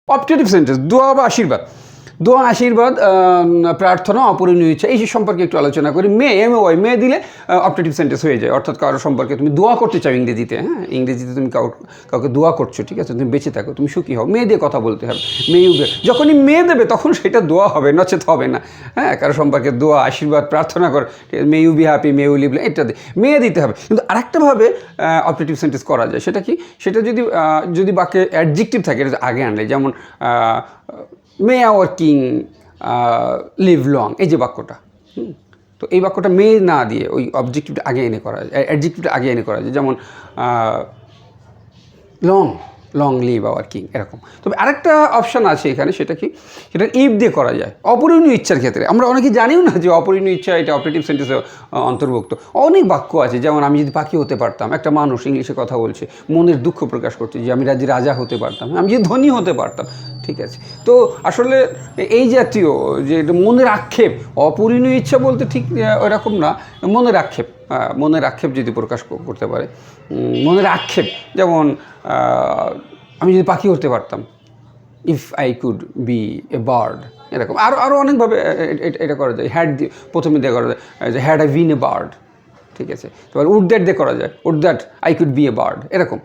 Optative sentence, দোয়া বা আশীর্বাদ। দোয়া, আশীর্বাদ, প্রার্থনা, অপূরণীয় ইচ্ছা, এই সম্পর্কে একটু আলোচনা করি। MAY মে দিলে অপটেটিভ সেন্টেন্স হয়ে যায়, অর্থাৎ কারো সম্পর্কে তুমি দোয়া করতে চাও ইংরেজিতে, হ্যাঁ, ইংরেজিতে তুমি কাউকে দোয়া করছো, ঠিক আছে, তুমি বেঁচে থাকো, তুমি সুখী হও, দিয়ে কথা বলতে হবে। যখনই দেবে তখন সেটা দোয়া হবে, নচেত হবে না। হ্যাঁ, কারো সম্পর্কে দোয়া, আশীর্বাদ, প্রার্থনা কর, may you be happy, may you live, ইত্যাদি দিতে হবে। কিন্তু আরেকটাভাবে অপটেটিভ সেন্টেন্স করা যায়, সেটা কি, সেটা যদি বাক্যে অ্যাডজেক্টিভ থাকে এটা আগে আনলে, যেমন মে আওয়ার কিং লিভ লং, এই যে বাক্যটা, তো এই বাক্যটা মে না দিয়ে ওই অবজেক্টিভটা আগে এনে করা যায়, অ্যাডজেক্টিভটা আগে এনে করা যায়, যেমন লং লিভ আওয়ার কিং, এরকম। তবে আরেকটা অপশান আছে এখানে, সেটা কি, সেটা ইফ দিয়ে করা যায় অপূরণীয় ইচ্ছার ক্ষেত্রে। আমরা অনেকে জানিও না যে অপূরণীয় ইচ্ছা এটা অপারেটিভ সেন্টেন্সে অন্তর্ভুক্ত। অনেক বাক্য আছে, যেমন আমি যদি পাখি হতে পারতাম, একটা মানুষ ইংলিশে কথা বলছে, মনের দুঃখ প্রকাশ করছে যে আমি রাজা হতে পারতাম, আমি যদি ধনী হতে পারতাম, ঠিক আছে। তো আসলে এই জাতীয় যে মনের আক্ষেপ, অপূরণীয় ইচ্ছা বলতে ঠিক ওরকম না, মনের আক্ষেপ যদি প্রকাশ করতে পারে, মনের আক্ষেপ, যেমন আমি যদি পাখি হতে পারতাম, if I could be a bird, এরকম। আরও অনেকভাবে এটা করা যায়। হ্যাড দিয়ে প্রথমে দিয়ে করা যায়, যে had I been a bird, ঠিক আছে। তারপর উড দ্যাট দিয়ে করা যায়, would that I could be a bird, এরকম।